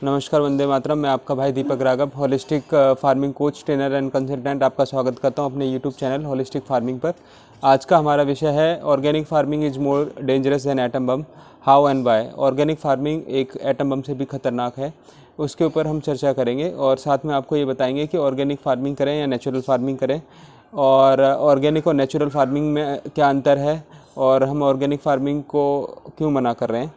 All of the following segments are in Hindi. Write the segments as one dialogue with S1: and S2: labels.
S1: नमस्कार, वंदे मातरम। मैं आपका भाई Deepak Raghav, holistic farming coach, trainer and consultant आपका स्वागत करता हूं अपने यूट्यूब चैनल होलिस्टिक फार्मिंग पर। आज का हमारा विषय है organic farming is more dangerous than atom bomb, how and why. Organic farming एक एटम बम से भी खतरनाक है, उसके ऊपर हम चर्चा करेंगे और साथ में आपको ये बताएंगे कि ऑर्गेनिक फार्मिंग करें या नेचुरल फार्मिंग करें, और ऑर्गेनिक और नेचुरल फार्मिंग में क्या अंतर है, और हम ऑर्गेनिक फार्मिंग को क्यों मना कर रहे हैं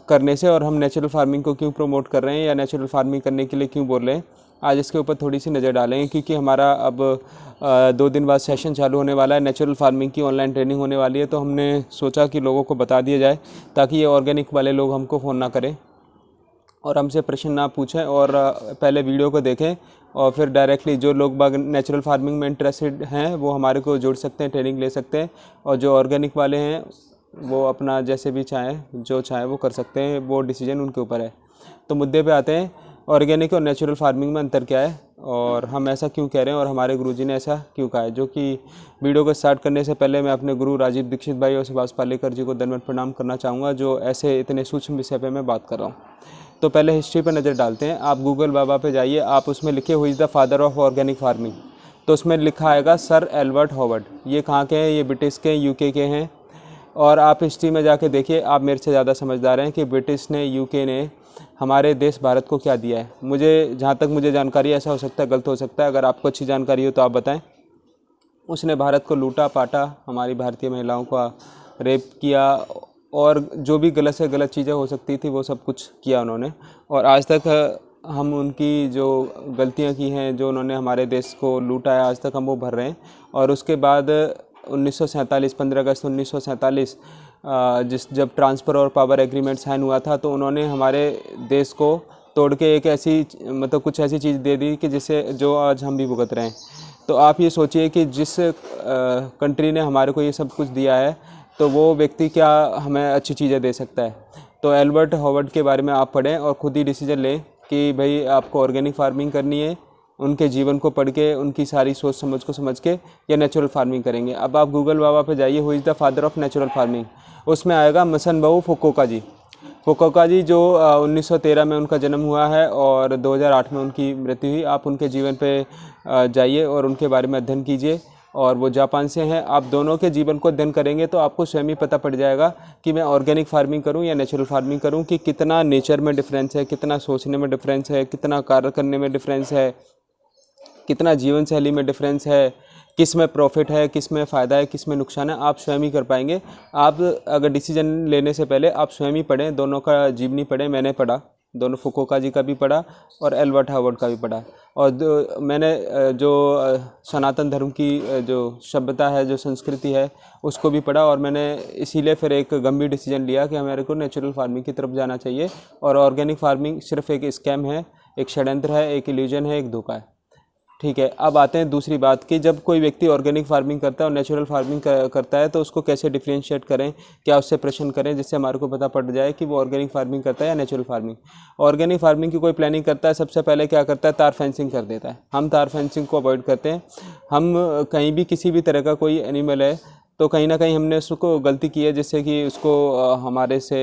S1: करने से, और हम नेचुरल फार्मिंग को क्यों प्रमोट कर रहे हैं या नेचुरल फार्मिंग करने के लिए क्यों बोल रहे हैं। आज इसके ऊपर थोड़ी सी नज़र डालेंगे, क्योंकि हमारा अब 2 दिन बाद सेशन चालू होने वाला है, नेचुरल फार्मिंग की ऑनलाइन ट्रेनिंग होने वाली है। तो हमने सोचा कि लोगों को बता दिया जाए ताकि ये ऑर्गेनिक वाले लोग हमको फ़ोन ना करें और हमसे प्रश्न ना पूछें, और पहले वीडियो को देखें और फिर डायरेक्टली जो लोग बाग नेचुरल फार्मिंग में इंटरेस्टेड हैं वो हमारे को जुड़ सकते हैं, ट्रेनिंग ले सकते हैं। और जो ऑर्गेनिक वाले हैं वो अपना जैसे भी चाहें, जो चाहें वो कर सकते हैं, वो डिसीजन उनके ऊपर है। तो मुद्दे पे आते हैं, ऑर्गेनिक और नेचुरल फार्मिंग में अंतर क्या है और हम ऐसा क्यों कह रहे हैं और हमारे गुरुजी ने ऐसा क्यों कहा है। जो कि वीडियो को स्टार्ट करने से पहले मैं अपने गुरु राजीव दीक्षित भाई और सुभाष पालेकर जी को दंडवत प्रणाम करना चाहूँगा, जो ऐसे इतने सूक्ष्म विषय पर मैं बात कर रहा हूँ। तो पहले हिस्ट्री पर नज़र डालते हैं। आप गूगल बाबा पे जाइए, आप उसमें लिखे हुई is the father of organic farming, तो उसमें लिखा आएगा सर एल्बर्ट हॉवर्ड। ये कहाँ के हैं? ये ब्रिटिश के, यूके के हैं। और आप हिस्ट्री में जाके देखिए, आप मेरे से ज़्यादा समझदार हैं कि ब्रिटिश ने, यूके ने हमारे देश भारत को क्या दिया है। मुझे जहाँ तक मुझे जानकारी, ऐसा हो सकता है गलत हो सकता है, अगर आपको अच्छी जानकारी हो तो आप बताएं। उसने भारत को लूटा पाटा, हमारी भारतीय महिलाओं का रेप किया, और जो भी गलत से गलत चीज़ें हो सकती थी वो सब कुछ किया उन्होंने। और आज तक हम उनकी जो गलतियां की हैं, जो उन्होंने हमारे देश को लूटा है, आज तक हम वो भर रहे हैं। और उसके बाद 1947, 15 अगस्त 1947 जब ट्रांसफ़र और पावर एग्रीमेंट साइन हुआ था, तो उन्होंने हमारे देश को तोड़ के एक ऐसी कुछ ऐसी चीज़ दे दी कि जिससे जो आज हम भी भुगत रहे हैं। तो आप ये सोचिए कि जिस कंट्री ने हमारे को ये सब कुछ दिया है, तो वो व्यक्ति क्या हमें अच्छी चीज़ें दे सकता है। तो एल्बर्ट हॉवर्ड के बारे में आप पढ़ें और ख़ुद ही डिसीजन लें कि भाई आपको ऑर्गेनिक फार्मिंग करनी है, उनके जीवन को पढ़ के, उनकी सारी सोच समझ को समझ के, या नेचुरल फार्मिंग करेंगे। अब आप गूगल बाबा पे जाइए, who is the father of natural farming, उसमें आएगा मसनबू फुकुओका जी। फुकुओका जी जो 1913 में उनका जन्म हुआ है और 2008 में उनकी मृत्यु हुई। आप उनके जीवन पे जाइए और उनके बारे में अध्ययन कीजिए, और वो जापान से हैं। आप दोनों के जीवन को अध्ययन करेंगे तो आपको स्वयं ही पता पड़ जाएगा कि मैं ऑर्गेनिक फार्मिंग करूं या नेचुरल फार्मिंग करूं, कि कितना नेचर में डिफरेंस है, कितना सोचने में डिफरेंस है, कितना कार्य करने में डिफरेंस है, कितना जीवन शैली में डिफरेंस है, किस में प्रॉफिट है, किस में फ़ायदा है, किस में नुकसान है, आप स्वयं ही कर पाएंगे। आप अगर डिसीजन लेने से पहले आप स्वयं ही पढ़ें, दोनों का जीवनी पढ़ें। मैंने पढ़ा, दोनों फुकुओका जी का भी पढ़ा और एल्बर्ट हॉवर्ड का भी पढ़ा। और मैंने जो सनातन धर्म की जो सभ्यता है, जो संस्कृति है, उसको भी पढ़ा। और मैंने इसीलिए फिर एक गंभीर डिसीजन लिया कि हमारे को नेचुरल फार्मिंग की तरफ जाना चाहिए, और ऑर्गेनिक फार्मिंग सिर्फ एक स्कैम है, एक षड्यंत्र है, एक इल्यूजन है, एक धोखा है। ठीक है, अब आते हैं दूसरी बात कि जब कोई व्यक्ति ऑर्गेनिक फार्मिंग करता है और नेचुरल फार्मिंग करता है, तो उसको कैसे डिफ्रेंशिएट करें, क्या उससे प्रश्न करें जिससे हमारे को पता पड़ जाए कि वो ऑर्गेनिक फार्मिंग करता है या नेचुरल फार्मिंग। ऑर्गेनिक फार्मिंग की कोई प्लानिंग करता है, सबसे पहले क्या करता है, तार फेंसिंग कर देता है। हम तार फेंसिंग को अवॉइड करते हैं। हम कहीं भी किसी भी तरह का कोई एनिमल है तो कहीं ना कहीं हमने उसको गलती की है, जिससे कि उसको हमारे से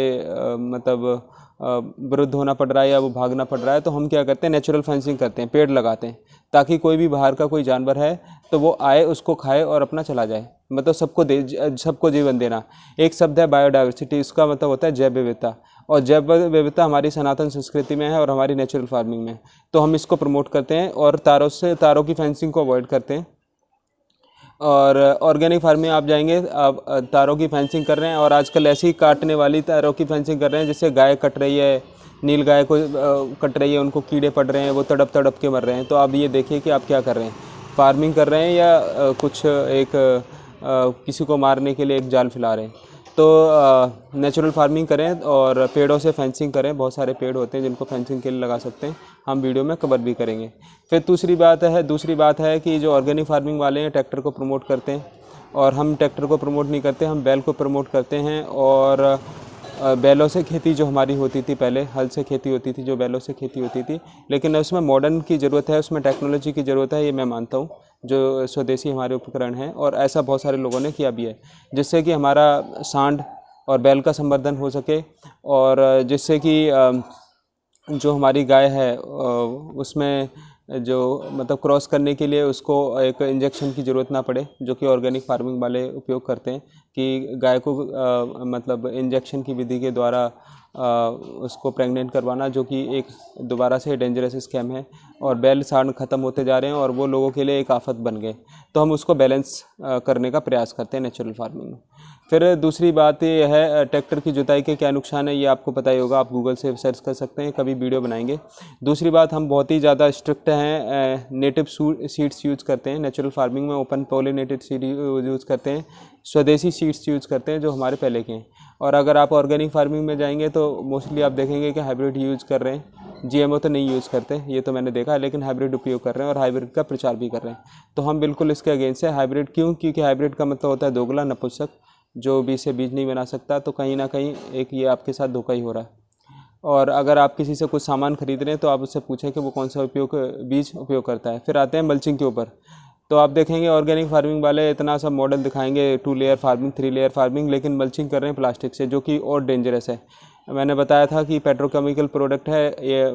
S1: विरुद्ध होना पड़ रहा है या वो भागना पड़ रहा है, तो हम क्या करते हैं, नेचुरल फेंसिंग करते हैं, पेड़ लगाते हैं, ताकि कोई भी बाहर का कोई जानवर है तो वो आए, उसको खाए और अपना चला जाए। मतलब सबको जीवन देना। एक शब्द है बायोडाइवर्सिटी, इसका मतलब होता है जैव विविधता, और जैव विविधता हमारी सनातन संस्कृति में है और हमारी नेचुरल फार्मिंग में। तो हम इसको प्रमोट करते हैं और तारों की फेंसिंग को अवॉइड करते हैं। और ऑर्गेनिक फार्मिंग आप जाएंगे, आप तारों की फेंसिंग कर रहे हैं, और आजकल ऐसी काटने वाली तारों की फेंसिंग कर रहे हैं जिससे गाय कट रही है, नील गाय को कट रही है, उनको कीड़े पड़ रहे हैं, वो तड़प तड़प के मर रहे हैं। तो आप ये देखिए कि आप क्या कर रहे हैं, फार्मिंग कर रहे हैं या कुछ किसी को मारने के लिए एक जाल फैला रहे हैं। तो नेचुरल फार्मिंग करें और पेड़ों से फेंसिंग करें। बहुत सारे पेड़ होते हैं जिनको फेंसिंग के लिए लगा सकते हैं, हम वीडियो में कवर भी करेंगे। फिर दूसरी बात है कि जो ऑर्गेनिक फार्मिंग वाले हैं ट्रैक्टर को प्रमोट करते हैं, और हम ट्रैक्टर को प्रमोट नहीं करते, हम बैल को प्रमोट करते हैं। और बैलों से खेती जो हमारी होती थी, पहले हल से खेती होती थी, जो बैलों से खेती होती थी, लेकिन उसमें मॉडर्न की ज़रूरत है, उसमें टेक्नोलॉजी की ज़रूरत है, ये मैं मानता हूँ। जो स्वदेशी हमारे उपकरण हैं, और ऐसा बहुत सारे लोगों ने किया भी है, जिससे कि हमारा सांड और बैल का संवर्धन हो सके, और जिससे कि जो हमारी गाय है उसमें जो मतलब क्रॉस करने के लिए उसको एक इंजेक्शन की ज़रूरत ना पड़े, जो कि ऑर्गेनिक फार्मिंग वाले उपयोग करते हैं कि गाय को मतलब इंजेक्शन की विधि के द्वारा उसको प्रेग्नेंट करवाना, जो कि एक दोबारा से डेंजरस स्कैम है और बैल सांड ख़त्म होते जा रहे हैं और वो लोगों के लिए एक आफत बन गए। तो हम उसको बैलेंस करने का प्रयास करते हैं नेचुरल फार्मिंग में। फिर दूसरी बात ये है ट्रैक्टर की जुताई के क्या नुकसान है, ये आपको पता ही होगा, आप गूगल से सर्च कर सकते हैं, कभी वीडियो बनाएंगे। दूसरी बात, हम बहुत ही ज़्यादा स्ट्रिक्ट हैं, नेटिव सीड्स यूज़ करते हैं नेचुरल फार्मिंग में, ओपन पॉलिनेटेड सीड यूज़ करते हैं, स्वदेशी सीड्स यूज़ करते हैं जो हमारे पहले के हैं। और अगर आप ऑर्गेनिक फार्मिंग में जाएंगे तो मोस्टली आप देखेंगे कि हाइब्रिड यूज़ कर रहे हैं, जीएमओ तो नहीं यूज़ करते, ये तो मैंने देखा है, लेकिन हाइब्रिड उपयोग कर रहे हैं और हाइब्रिड का प्रचार भी कर रहे हैं। तो हम बिल्कुल इसके अगेंस्ट है। हाइब्रिड क्यों? क्योंकि हाइब्रिड का मतलब होता है दोगला नपुंसक, जो बीज से बीज नहीं बना सकता। तो कहीं ना कहीं एक ये आपके साथ धोखा ही हो रहा है। और अगर आप किसी से कुछ सामान खरीद रहे हैं तो आप उससे पूछें कि वो कौन सा बीज उपयोग करता है। फिर आते हैं मल्चिंग के ऊपर। तो आप देखेंगे ऑर्गेनिक फार्मिंग वाले इतना सा मॉडल दिखाएंगे 2 लेयर फार्मिंग, 3 लेयर फार्मिंग, लेकिन मल्चिंग कर रहे हैं प्लास्टिक से, जो कि और डेंजरस है। मैंने बताया था कि पेट्रोकेमिकल प्रोडक्ट है, ये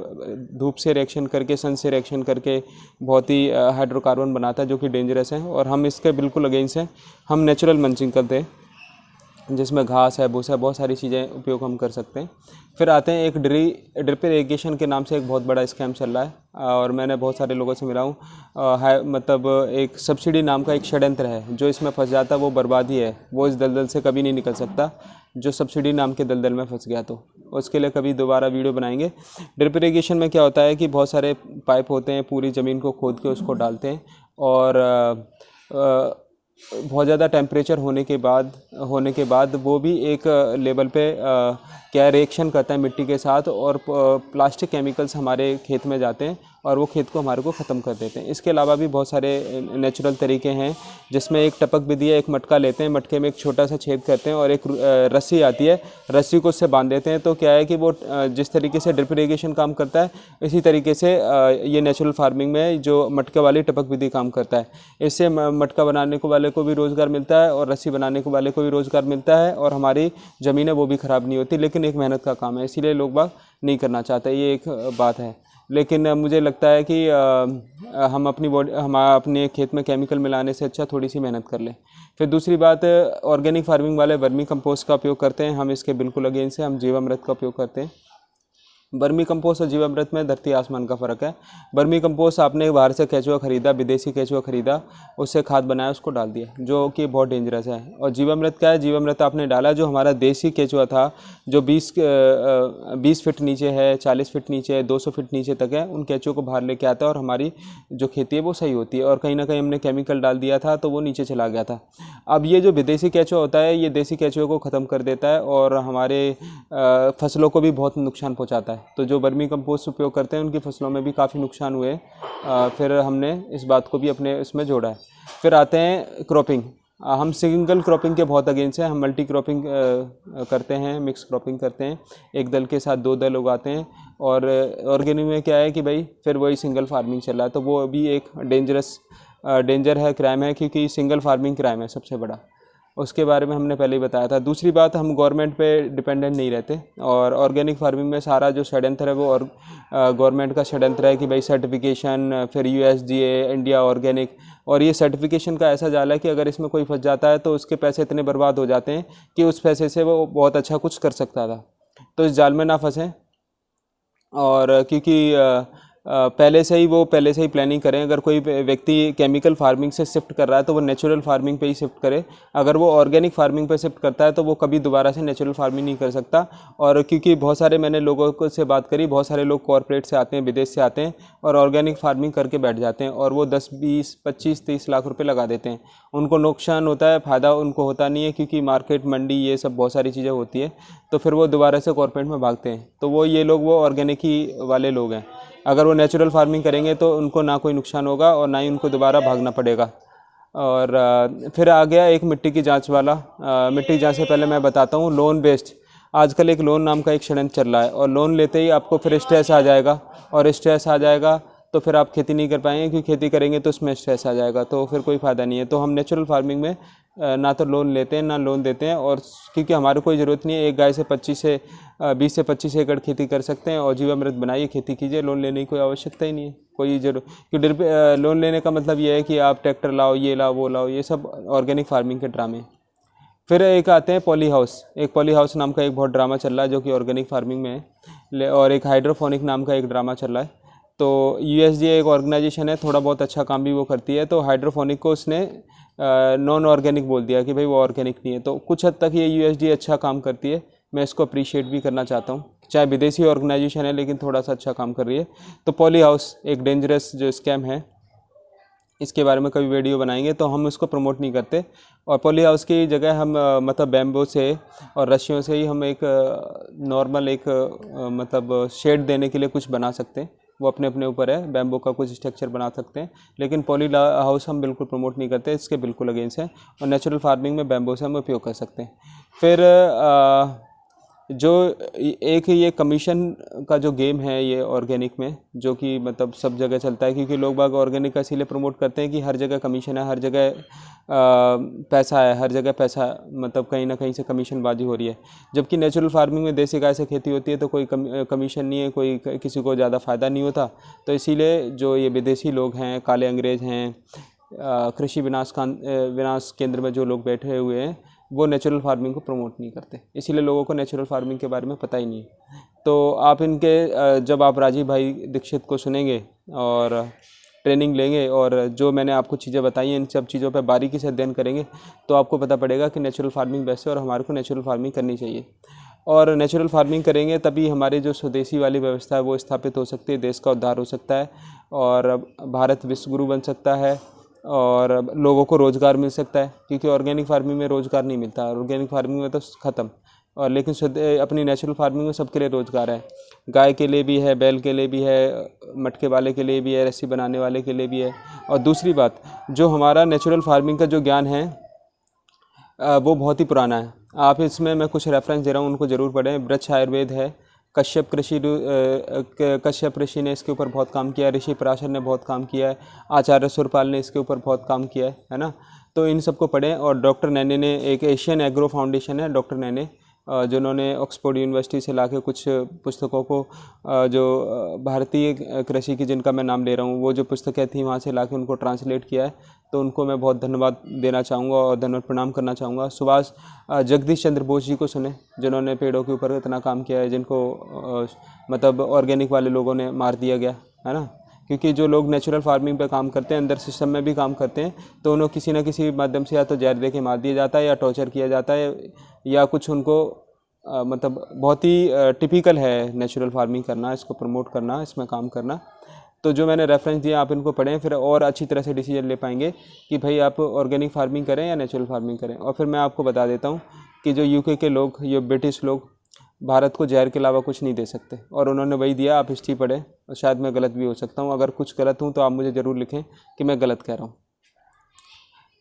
S1: धूप से रिएक्शन करके, सन से रिएक्शन करके बहुत ही हाइड्रोकार्बन बनाता है, जो कि डेंजरस है और हम इसके बिल्कुल अगेंस्ट हैं। हम नेचुरल मल्चिंग करते हैं जिसमें घास है, भूसा, बहुत सारी चीज़ें उपयोग हम कर सकते हैं। फिर आते हैं एक ड्रिप इरिगेशन के नाम से एक बहुत बड़ा स्कैम चल रहा है और मैंने बहुत सारे लोगों से मिला हूँ। मतलब एक सब्सिडी नाम का एक षड्यंत्र है, जो इसमें फंस जाता है वो बर्बाद ही है, वो इस दलदल से कभी नहीं निकल सकता। जो सब्सिडी नाम के दलदल में फंस गया तो उसके लिए कभी दोबारा वीडियो बनाएंगे। ड्रिप इरिगेशन में क्या होता है कि बहुत सारे पाइप होते हैं, पूरी ज़मीन को खोद के उसको डालते हैं और बहुत ज़्यादा टेम्परेचर होने के बाद वो भी एक लेवल पे क्या रिएक्शन करता है मिट्टी के साथ और प्लास्टिक केमिकल्स हमारे खेत में जाते हैं और वो खेत को हमारे को ख़त्म कर देते हैं। इसके अलावा भी बहुत सारे नेचुरल तरीके हैं, जिसमें एक टपक विधि है। एक मटका लेते हैं, मटके में एक छोटा सा छेद करते हैं और एक रस्सी आती है, रस्सी को उससे बांध देते हैं। तो क्या है कि वो जिस तरीके से ड्रिप इरिगेशन काम करता है, इसी तरीके से ये नेचुरल फार्मिंग में जो मटके वाली टपक विधि काम करता है। इससे मटका बनाने को वाले को भी रोज़गार मिलता है और रस्सी बनाने को वाले को भी रोज़गार मिलता है और हमारी ज़मीन है वो भी ख़राब नहीं होती, लेकिन एक मेहनत का काम है, इसीलिए लोग बाग नहीं करना चाहते, ये एक बात है। लेकिन मुझे लगता है कि हम अपने खेत में केमिकल मिलाने से अच्छा थोड़ी सी मेहनत कर लें। फिर दूसरी बात, ऑर्गेनिक फार्मिंग वाले वर्मी कंपोस्ट का उपयोग करते हैं, हम इसके बिल्कुल अगेंस्ट हैं। हम जीवामृत का उपयोग करते हैं। बर्मी कंपोस्ट और जीवामृत में धरती आसमान का फ़र्क है। बर्मी कंपोस्ट आपने बाहर से केचुआ ख़रीदा, विदेशी केचुआ ख़रीदा, उससे खाद बनाया, उसको डाल दिया, जो कि बहुत डेंजरस है। और जीवामृत क्या है? जीवामृत आपने डाला जो हमारा देसी केचुआ था, जो 20 फीट नीचे है, 40 फीट नीचे है, 200 फीट नीचे तक है, उन केचुओं को बाहर लेके आता है और हमारी जो खेती है वो सही होती है। और कहीं ना कहीं हमने केमिकल डाल दिया था तो वो नीचे चला गया था। अब ये जो विदेशी केचुआ होता है, ये देसी केचुए को ख़त्म कर देता है और हमारे फसलों को भी बहुत नुकसान पहुँचाता है। तो जो वर्मी कंपोस्ट उपयोग करते हैं उनकी फसलों में भी काफ़ी नुकसान हुए। फिर हमने इस बात को भी अपने इसमें जोड़ा है। फिर आते हैं क्रॉपिंग। हम सिंगल क्रॉपिंग के बहुत अगेंस्ट हैं। हम मल्टी क्रॉपिंग करते हैं, मिक्स क्रॉपिंग करते हैं, एक दल के साथ 2 दल उगाते हैं। और ऑर्गेनिक में क्या है कि भाई फिर वही सिंगल फार्मिंग चल रहा है, तो वो भी एक डेंजर है, क्राइम है, क्योंकि सिंगल फार्मिंग क्राइम है सबसे बड़ा। उसके बारे में हमने पहले ही बताया था। दूसरी बात, हम गवर्नमेंट पे डिपेंडेंट नहीं रहते और ऑर्गेनिक फार्मिंग में सारा जो षड्यंत्र है वो और गवर्नमेंट का षड्यंत्र है कि भाई सर्टिफिकेशन, फिर USDA, इंडिया ऑर्गेनिक, और ये सर्टिफिकेशन का ऐसा जाल है कि अगर इसमें कोई फंस जाता है तो उसके पैसे इतने बर्बाद हो जाते हैं कि उस पैसे से वो बहुत अच्छा कुछ कर सकता था। तो इस जाल में ना फंसें। और क्योंकि पहले से ही प्लानिंग करें। अगर कोई व्यक्ति केमिकल फार्मिंग से शिफ्ट कर रहा है तो वो नेचुरल फार्मिंग पे ही शिफ्ट करे। अगर वो ऑर्गेनिक फार्मिंग पे शिफ्ट करता है तो वो कभी दोबारा से नेचुरल फार्मिंग नहीं कर सकता। और क्योंकि बहुत सारे मैंने लोगों को से बात करी, बहुत सारे लोग कॉर्पोरेट से आते हैं, विदेश से आते हैं और ऑर्गेनिक फार्मिंग करके बैठ जाते हैं और वो 10, 20, 25, 30 लाख रुपये लगा देते हैं। उनको नुकसान होता है, फ़ायदा उनको होता नहीं है, क्योंकि मार्केट, मंडी, ये सब बहुत सारी चीज़ें होती है। तो फिर वो दोबारा से कॉर्पोरेट में भागते हैं। तो ये लोग वो ऑर्गेनिक ही वाले लोग हैं। अगर वो नेचुरल फार्मिंग करेंगे तो उनको ना कोई नुकसान होगा और ना ही उनको दोबारा भागना पड़ेगा। और फिर आ गया एक मिट्टी की जांच वाला। मिट्टी की जांच से पहले मैं बताता हूँ लोन बेस्ड। आजकल एक लोन नाम का एक षड्यंत्र चल रहा है और लोन लेते ही आपको फिर स्ट्रेस आ जाएगा, और स्ट्रेस आ जाएगा तो फिर आप खेती नहीं कर पाएंगे, क्योंकि खेती करेंगे तो उसमें स्ट्रेस आ जाएगा, तो फिर कोई फ़ायदा नहीं है। तो हम नेचुरल फार्मिंग में ना तो लोन लेते हैं ना लोन देते हैं, और क्योंकि हमारे कोई ज़रूरत नहीं है, एक गाय से 20 से 25 एकड़ खेती कर सकते हैं और जीवामृत बनाइए, खेती कीजिए, लोन लेने की कोई आवश्यकता ही नहीं है, कोई जरूर। क्योंकि लोन लेने का मतलब ये है कि आप ट्रैक्टर लाओ, ये लाओ, वो लाओ, ये सब ऑर्गेनिक फार्मिंग के ड्रामे। फिर एक आते हैं पॉली हाउस। एक पॉली हाउस नाम का एक बहुत ड्रामा चल रहा है जो कि ऑर्गेनिक फार्मिंग में है, और एक हाइड्रोफोनिक नाम का एक ड्रामा चल रहा है। तो यूएसडीए एक ऑर्गेनाइजेशन है, थोड़ा बहुत अच्छा काम भी वो करती है। तो हाइड्रोफोनिक को उसने नॉन ऑर्गेनिक बोल दिया कि भाई वो ऑर्गेनिक नहीं है। तो कुछ हद तक ये यूएसडीए अच्छा काम करती है, मैं इसको अप्रिशिएट भी करना चाहता हूँ, चाहे विदेशी ऑर्गेनाइजेशन है लेकिन थोड़ा सा अच्छा काम कर रही है। तो पॉली हाउस एक डेंजरस जो स्कैम है, इसके बारे में कभी वीडियो बनाएंगे, तो हम इसको प्रमोट नहीं करते। और पॉली हाउस की जगह हम मतलब बैम्बू से और रस्सियों से ही हम एक नॉर्मल एक मतलब शेड देने के लिए कुछ बना सकते हैं, वो अपने अपने ऊपर है, बैम्बू का कुछ स्ट्रक्चर बना सकते हैं। लेकिन पॉली हाउस हम बिल्कुल प्रमोट नहीं करते, इसके बिल्कुल अगेंस्ट है। और नेचुरल फार्मिंग में बैम्बू से हम उपयोग कर सकते हैं। फिर जो एक ये कमीशन का जो गेम है ये ऑर्गेनिक में, जो कि मतलब सब जगह चलता है, क्योंकि लोग बाग ऑर्गेनिक का इसीलिए प्रमोट करते हैं कि हर जगह कमीशन है, हर जगह पैसा है, हर जगह पैसा, मतलब कहीं ना कहीं से कमीशन बाजी हो रही है। जबकि नेचुरल फार्मिंग में देसी गाय से खेती होती है तो कोई कमीशन नहीं है, कोई किसी को ज़्यादा फ़ायदा नहीं होता। तो इसीलिए जो ये विदेशी लोग हैं, काले अंग्रेज़ हैं, कृषि विनाश केंद्र में जो लोग बैठे हुए हैं, वो नेचुरल फार्मिंग को प्रमोट नहीं करते, इसीलिए लोगों को नेचुरल फार्मिंग के बारे में पता ही नहीं है। तो आप इनके जब आप राजीव भाई दीक्षित को सुनेंगे और ट्रेनिंग लेंगे और जो मैंने आपको चीज़ें बताई हैं, इन सब चीज़ों पर बारीकी से अध्ययन करेंगे, तो आपको पता पड़ेगा कि नेचुरल फार्मिंग बेस्ट है और हमारे को नेचुरल फार्मिंग करनी चाहिए। और नेचुरल फार्मिंग करेंगे तभी हमारी जो स्वदेशी वाली व्यवस्था है वो स्थापित हो सकती है, देश का उद्धार हो सकता है, और भारत विश्व गुरु बन सकता है, और लोगों को रोज़गार मिल सकता है। क्योंकि ऑर्गेनिक फार्मिंग में रोज़गार नहीं मिलता, ऑर्गेनिक फार्मिंग में तो ख़त्म। और लेकिन अपनी नेचुरल फार्मिंग में सबके लिए रोज़गार है, गाय के लिए भी है, बैल के लिए भी है, मटके वाले के लिए भी है, रस्सी बनाने वाले के लिए भी है। और दूसरी बात, जो हमारा नेचुरल फार्मिंग का जो ज्ञान है वो बहुत ही पुराना है। आप इसमें मैं कुछ रेफरेंस दे रहा हूँ, उनको ज़रूर पढ़ें। वृक्ष आयुर्वेद है, कश्यप ऋषि ने इसके ऊपर बहुत काम किया है, ऋषि पराशर ने बहुत काम किया है, आचार्य सुरपाल ने इसके ऊपर बहुत काम किया है ना। तो इन सबको पढ़ें। और डॉक्टर नैने ने एक एशियन एग्रो फाउंडेशन है, डॉक्टर नैने, जिन्होंने ऑक्सफोर्ड यूनिवर्सिटी से लाके कुछ पुस्तकों को जो भारतीय कृषि की, जिनका मैं नाम ले रहा हूँ, वो जो पुस्तकें थी वहाँ से लाके उनको ट्रांसलेट किया है। तो उनको मैं बहुत धन्यवाद देना चाहूँगा और धन्यवाद प्रणाम करना चाहूँगा। सुभाष जगदीश चंद्र बोस जी को सुने, जिन्होंने पेड़ों के ऊपर इतना काम किया है, जिनको मतलब ऑर्गेनिक वाले लोगों ने मार दिया गया है ना। क्योंकि जो लोग नेचुरल फार्मिंग पे काम करते हैं, अंदर सिस्टम में भी काम करते हैं, तो उन्हें किसी न किसी माध्यम से या तो जहर दे के मार दिया जाता है, या टॉर्चर किया जाता है, या कुछ उनको मतलब बहुत ही टिपिकल है नेचुरल फार्मिंग करना, इसको प्रमोट करना, इसमें काम करना। तो जो मैंने रेफरेंस दिया आप इनको पढ़ें, फिर और अच्छी तरह से डिसीजन ले पाएंगे कि भाई आप ऑर्गेनिक फार्मिंग करें या नेचुरल फार्मिंग करें। और फिर मैं आपको बता देता हूँ कि जो यूके के लोग, ये ब्रिटिश लोग भारत को जहर के अलावा कुछ नहीं दे सकते, और उन्होंने वही दिया। आप हिस्ट्री पढ़ें, और शायद मैं गलत भी हो सकता हूँ, अगर कुछ गलत हूँ तो आप मुझे ज़रूर लिखें कि मैं गलत कह रहा हूँ।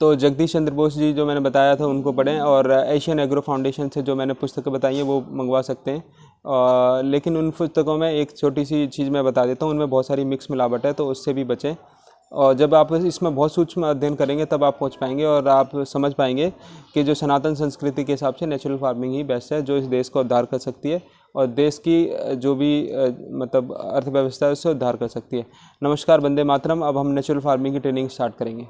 S1: तो जगदीश चंद्र बोस जी जो मैंने बताया था उनको पढ़ें, और एशियन एग्रो फाउंडेशन से जो मैंने पुस्तकें बताई हैं वो मंगवा सकते हैं। लेकिन उन पुस्तकों में एक छोटी सी चीज़ मैं बता देता हूँ, उनमें बहुत सारी मिक्स मिलावट है, तो उससे भी बचें। और जब आप इसमें बहुत सूक्ष्म अध्ययन करेंगे तब आप पहुंच पाएंगे और आप समझ पाएंगे कि जो सनातन संस्कृति के हिसाब से नेचुरल फार्मिंग ही बेस्ट है, जो इस देश को उद्धार कर सकती है और देश की जो भी मतलब अर्थव्यवस्था है उससे उद्धार कर सकती है। नमस्कार, वंदे मातरम। अब हम नेचुरल फार्मिंग की ट्रेनिंग स्टार्ट करेंगे।